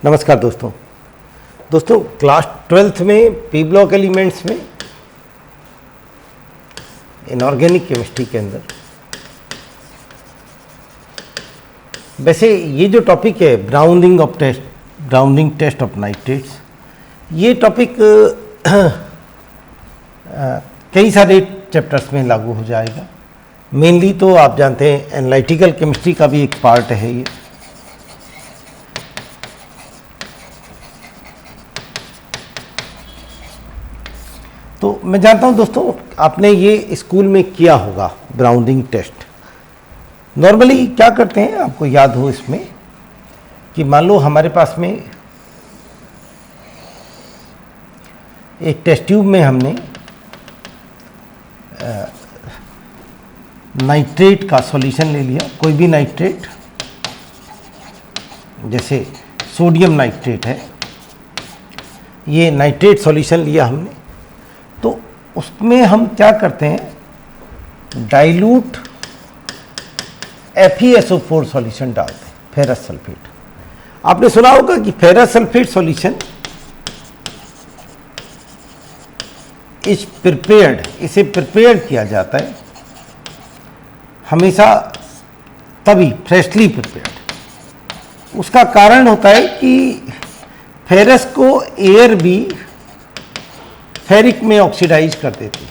नमस्कार दोस्तों class 12th में पी ब्लॉक एलिमेंट्स में इनऑर्गेनिक केमिस्ट्री के अंदर वैसे ये जो टॉपिक है ब्राउनिंग टेस्ट ऑफ नाइट्रेट्स, ये टॉपिक कई सारे चैप्टर्स में लागू हो जाएगा। मेनली तो आप जानते हैं एनालिटिकल केमिस्ट्री का भी एक पार्ट है ये। तो मैं जानता हूं दोस्तों आपने ये स्कूल में किया होगा ब्राउनिंग टेस्ट। नॉर्मली क्या करते हैं, आपको याद हो इसमें कि मान लो हमारे पास में एक टेस्ट ट्यूब में हमने नाइट्रेट का सॉल्यूशन ले लिया, कोई भी नाइट्रेट, जैसे सोडियम नाइट्रेट है, ये नाइट्रेट सॉल्यूशन लिया हमने। तो उसमें हम क्या करते हैं, डाइल्यूट FeSO4 सॉल्यूशन डालते हैं, फेरस सल्फेट। आपने सुना होगा कि फेरस सल्फेट सॉल्यूशन इसे प्रिपेयर किया जाता है हमेशा तभी फ्रेशली प्रिपेयर्ड। उसका कारण होता है कि फेरस को एयर भी फेरिक में ऑक्सीडाइज कर देती है।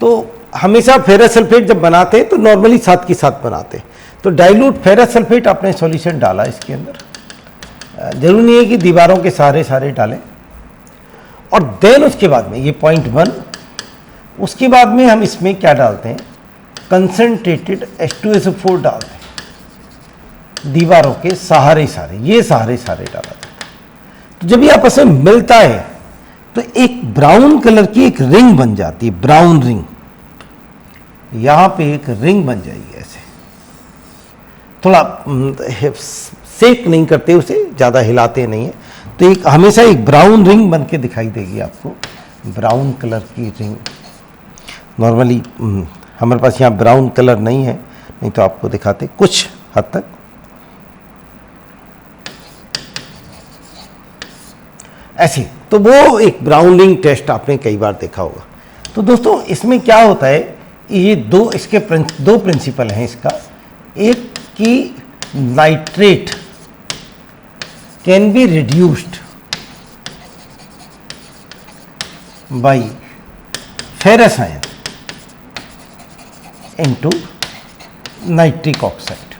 तो हमेशा फेरस सल्फेट जब बनाते हैं तो नॉर्मली साथ के साथ बनाते हैं। तो डाइल्यूट फेरस सल्फेट आपने सॉल्यूशन डाला इसके अंदर, जरूरी नहीं है कि दीवारों के सारे डालें। और देन उसके बाद में ये पॉइंट 1, उसके बाद में हम इसमें क्या डालते हैं, कंसंट्रेटेड H2SO4 डालते हैं दीवारों के सहारे डाला जाता है। तो जब ये आपस में मिलता है तो एक ब्राउन कलर की एक रिंग बन जाती है, ब्राउन रिंग। यहां पे एक रिंग बन जाएगी ऐसे, थोड़ा सेक नहीं करते उसे, ज़्यादा हिलाते नहीं है, तो एक हमेशा एक ब्राउन रिंग बन के दिखाई देगी आपको, ब्राउन कलर की रिंग। नॉर्मली हमारे पास यहाँ ब्राउन कलर नहीं है, नहीं तो आपको दिखाते कुछ हद तक। ऐसे तो वो एक ब्राउनिंग टेस्ट आपने कई बार देखा होगा। तो दोस्तों इसमें क्या होता है, ये इसके दो प्रिंसिपल हैं इसका। एक कि nitrate can be reduced by ferrous ion into nitric oxide.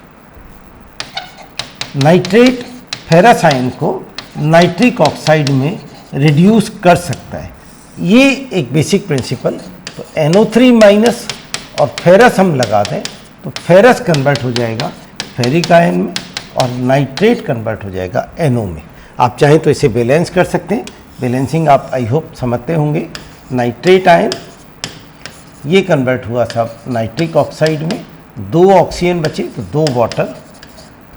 Nitrate ferrous ion को नाइट्रिक ऑक्साइड में रिड्यूस कर सकता है, ये एक बेसिक प्रिंसिपल। तो NO3 माइनस और फेरस हम लगा दें तो फेरस कन्वर्ट हो जाएगा फेरिक आयन में और नाइट्रेट कन्वर्ट हो जाएगा NO में। आप चाहें तो इसे बैलेंस कर सकते हैं, बैलेंसिंग आप आई होप समझते होंगे। नाइट्रेट आयन ये कन्वर्ट हुआ सब नाइट्रिक ऑक्साइड में, 2 ऑक्सीजन बचे तो 2 वाटर,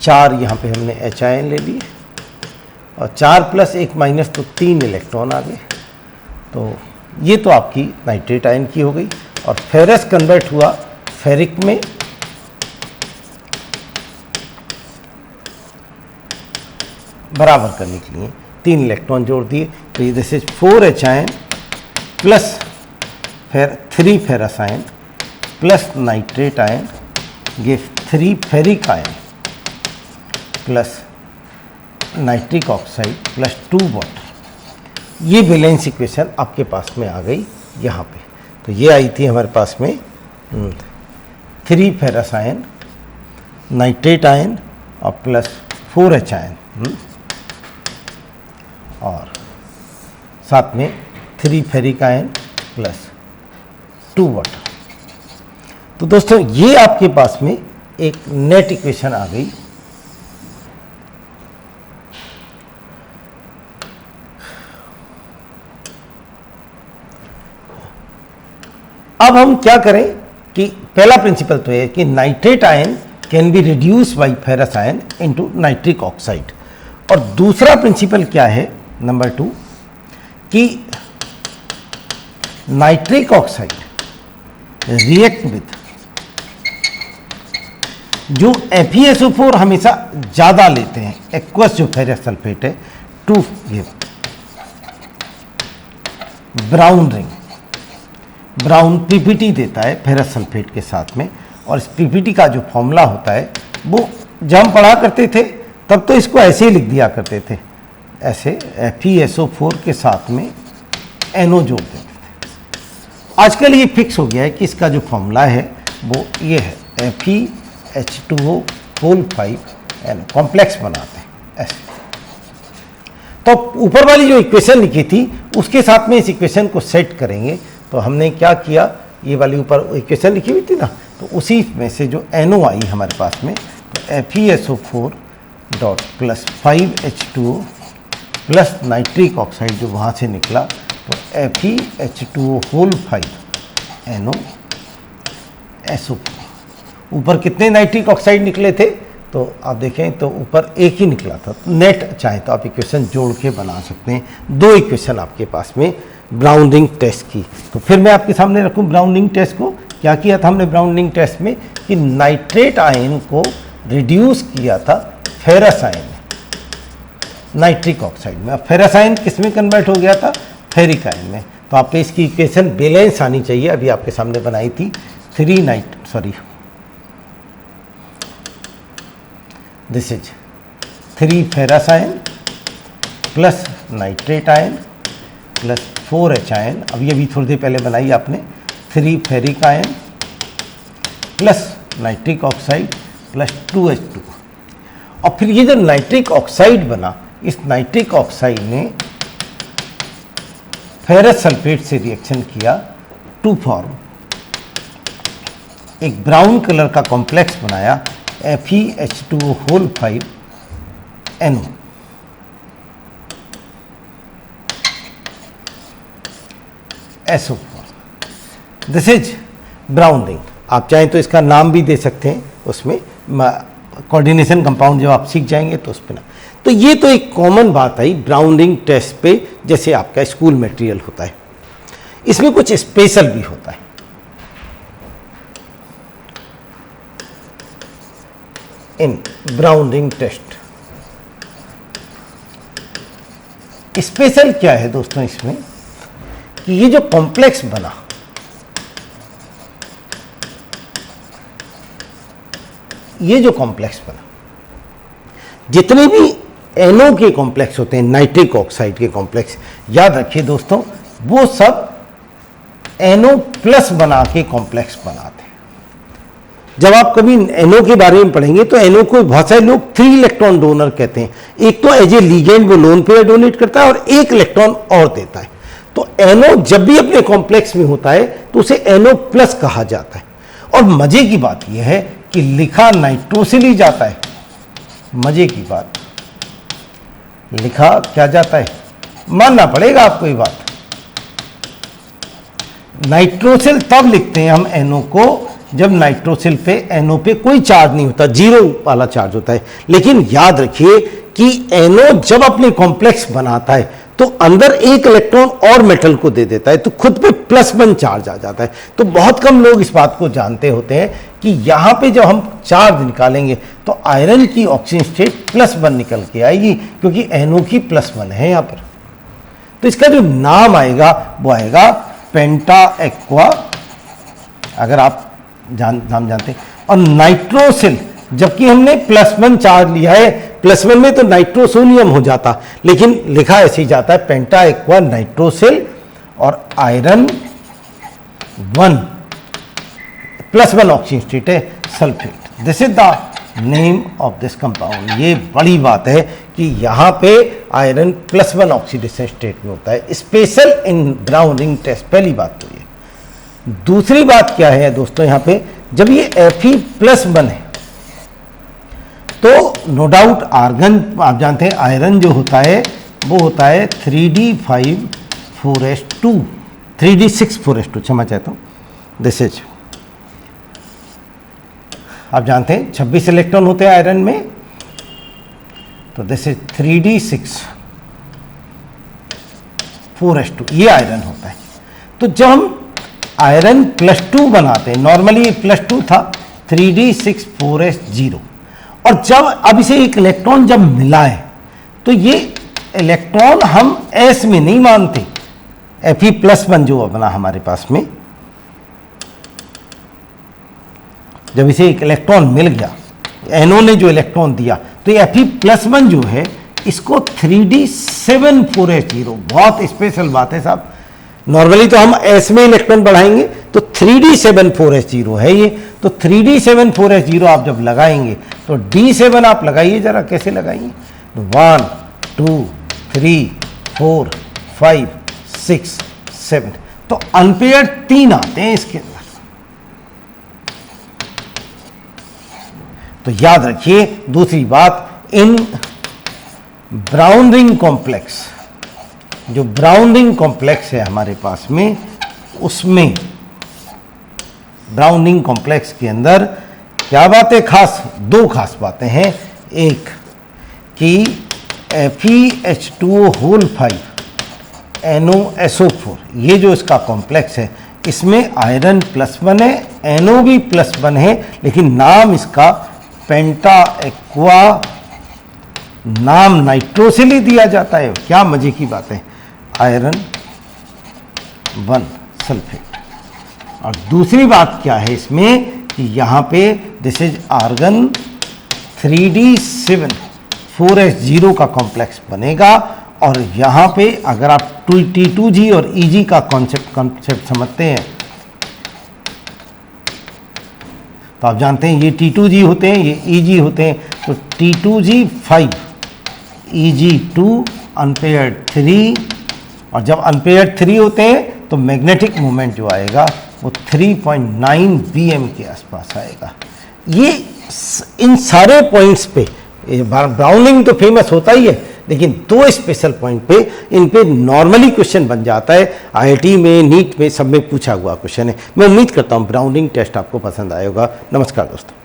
4 यहाँ पे हमने H आयन ले लिए और 4 + 1 माइनस तो 3 इलेक्ट्रॉन आ गए। तो ये तो आपकी नाइट्रेट आयन की हो गई। और फेरस कन्वर्ट हुआ फेरिक में, बराबर करने के लिए 3 इलेक्ट्रॉन जोड़ दिए, तो ये this is 4H ion plus 3 ferrous ion plus nitrate ion give 3 ferric ion plus nitric oxide plus 2 water. ये बैलेंस इक्वेशन आपके पास में आ गई यहाँ पे। तो ये आई थी हमारे पास में 3 फेरस आयन, नाइट्रेट आयन और प्लस 4H आयन और साथ में 3 फेरिक आयन प्लस 2 वाटर। तो दोस्तों ये आपके पास में एक नेट इक्वेशन आ गई। अब हम क्या करें कि पहला प्रिंसिपल तो है कि nitrate ion can be reduce by ferrous ion into nitric oxide. और दूसरा प्रिंसिपल क्या है, नंबर 2, कि नाइट्रिक ऑक्साइड रिएक्ट विथ जो FeSO4 हमेशा ज़्यादा लेते हैं, एक्वस जो फेरस सल्फेट है, to give brown ring, brown PPT देता है फेरस सल्फेट के साथ में। और इस पीपीटी का जो फॉर्मूला होता है वो जब हम पढ़ा करते थे तब तो इसको ऐसे ही लिख दिया करते थे, ऐसे FeSO4 के साथ में NO जोड़ देते थे। आजकल ये फिक्स हो गया है कि इसका जो फॉर्मूला है वो ये है, FeH2O होल 5 NO, कॉम्प्लेक्स बनाते हैं ऐसे। तो ऊपर वाली जो इक्वेशन लिखी थी उसके साथ में इस इक्वेशन को सेट करेंगे। तो हमने क्या किया, ये वाली ऊपर इक्वेशन लिखी हुई थी ना, तो उसी में से जो NO आई हमारे पास में, तो FeSO4 dot plus 5H2O plus nitric oxide जो वहाँ से निकला, तो FeH2O होल 5 NO SO4। ऊपर कितने नाइट्रिक ऑक्साइड निकले थे, तो आप देखें तो ऊपर एक ही निकला था। नेट चाहे तो आप इक्वेशन जोड़ के बना सकते हैं। दो इक्वेशन आपके पास में ब्राउन रिंग टेस्ट की। तो फिर मैं आपके सामने रखूं ब्राउन रिंग टेस्ट को। क्या किया था हमने ब्राउन रिंग टेस्ट में कि नाइट्रेट आयन को रिड्यूस किया था फेरस आयन में, नाइट्रिक ऑक्साइड में। अब फेरस आयन किस में कन्वर्ट हो गया था, फेरिक आयन में। तो आपको इसकी इक्वेशन बैलेंस आनी चाहिए, अभी आपके सामने बनाई थी। This is 3 ferrous ion plus nitrate ion plus 4H ion, अभी अभी थोड़ी देर पहले बनाई आपने, 3 ferric ion plus nitric oxide plus 2H2। और फिर ये जो नाइट्रिक ऑक्साइड बना, इस नाइट्रिक ऑक्साइड ने फेरस सल्फेट से रिएक्शन किया टू फॉर्म एक ब्राउन कलर का कॉम्प्लेक्स बनाया, FeH2O whole 5 NO। SO4, this is brown ring. आप चाहें तो इसका नाम भी दे सकते हैं, उसमें कोऑर्डिनेशन कंपाउंड जब आप सीख जाएंगे तो उस पर ना। तो ये तो एक कॉमन बात आई ब्राउन रिंग टेस्ट पे, जैसे आपका स्कूल मटेरियल होता है। इसमें कुछ स्पेशल भी होता है। In brown ring test special क्या है दोस्तों इसमें, कि ये जो कॉम्प्लेक्स बना, ये जो कॉम्प्लेक्स बना, जितने भी NO के कॉम्प्लेक्स होते हैं, नाइट्रिक ऑक्साइड के कॉम्प्लेक्स, याद रखिए दोस्तों, वो सब NO प्लस बना के कॉम्प्लेक्स बनाते हैं। जब आप कभी NO के बारे में पढ़ेंगे तो NO को बहुत सारे लोग 3 इलेक्ट्रॉन डोनर कहते हैं। एक तो एज ए लीगेंड वो लोन पेयर डोनेट करता है और 1 इलेक्ट्रॉन और देता है। तो NO जब भी अपने कॉम्प्लेक्स में होता है तो उसे NO प्लस कहा जाता है। और मजे की बात यह है कि लिखा नाइट्रोसिल ही जाता है। मजे की बात, लिखा क्या जाता है, मानना पड़ेगा आपको ये बात। नाइट्रोसिल तब लिखते हैं हम NO को जब नाइट्रोसिल पे NO पे कोई चार्ज नहीं होता, जीरो वाला चार्ज होता है। लेकिन याद रखिए कि NO जब अपने कॉम्प्लेक्स बनाता है तो अंदर 1 इलेक्ट्रॉन और मेटल को दे देता है, तो खुद पे +1 चार्ज आ जाता है। तो बहुत कम लोग इस बात को जानते होते हैं कि यहाँ पे जब हम चार्ज निकालेंगे तो आयरन की ऑक्सीजन स्टेट +1 निकल के आएगी, क्योंकि NO की +1 है यहाँ पर। तो इसका जो नाम आएगा वो आएगा पेंटा एक्वा, अगर आप नाम जानते हैं। और नाइट्रोसिल, जबकि हमने +1 चार्ज लिया है, +1 में तो नाइट्रोसोनियम हो जाता, लेकिन लिखा ऐसे ही जाता है पेंटा एक्वा नाइट्रोसिल और आयरन 1 +1 ऑक्सीजन स्टेट है sulphate. This is the name of this compound. ये बड़ी बात है कि यहाँ पे आयरन +1 ऑक्सीडेशन स्टेट में होता है, special in brown ring test. पहली बात तो ये। दूसरी बात क्या है दोस्तों, यहाँ पे जब ये Fe+1 है तो नो डाउट आर्गन, आप जानते हैं आयरन जो होता है वो होता है 3d5 4s2 क्षमा चाहता हूँ। दिस इज, आप जानते हैं 26 इलेक्ट्रॉन होते हैं आयरन में, तो दिस इज 3d6 4s2, ये आयरन होता है। तो जब हम आयरन +2 बनाते हैं, नॉर्मली +2 था, 3d6 4s0। और जब अब इसे एक इलेक्ट्रॉन जब मिला है तो ये इलेक्ट्रॉन हम s में नहीं मानते, Fe+1 जो बना हमारे पास में, जब इसे एक इलेक्ट्रॉन मिल गया, NO ने जो इलेक्ट्रॉन दिया, तो ये Fe+1 जो है इसको 3d7 4s0, बहुत स्पेशल बात है साहब। नॉर्मली तो हम s में इलेक्ट्रॉन बढ़ाएंगे तो 3d7 4s0 है ये, तो 3d7 4s0 आप जब लगाएंगे तो d7 आप लगाइए जरा, कैसे लगाइए, तो 1 2 3 4 5 6 7, तो अनपेयर्ड 3 आते हैं इसके अंदर। तो याद रखिए दूसरी बात, इन ब्राउन रिंग कॉम्प्लेक्स, जो ब्राउन रिंग कॉम्प्लेक्स है हमारे पास में, उसमें ब्राउन रिंग कॉम्प्लेक्स के अंदर क्या बातें खास, दो खास बातें हैं। एक कि FeH2O5 NOSO4, ये जो इसका कॉम्प्लेक्स है इसमें आयरन +1 है, NO भी +1 है, लेकिन नाम इसका पेंटा एक्वा, नाम नाइट्रो से ले दिया जाता है। क्या मजे की बात है, आयरन 1 सल्फेट। और दूसरी बात क्या है इसमें कि यहाँ पे this is argon 3d7 4s0 का कॉम्प्लेक्स बनेगा। और यहाँ पे अगर आप T2G और EG का कॉन्सेप्ट समझते हैं तो आप जानते हैं ये T2G होते हैं, ये EG होते हैं, तो T2G 5 EG2 अनपेयर्ड 3, और जब अनपेयर्ड 3 होते हैं तो मैग्नेटिक मोमेंट जो आएगा वो 3.9 bm के आसपास आएगा। ये इन सारे पॉइंट्स पे ब्राउनिंग तो फेमस होता ही है, लेकिन दो स्पेशल पॉइंट पे इन पे नॉर्मली क्वेश्चन बन जाता है। IIT में, नीट में, सब में पूछा हुआ क्वेश्चन है। मैं उम्मीद करता हूँ ब्राउनिंग टेस्ट आपको पसंद आएगा। नमस्कार दोस्तों।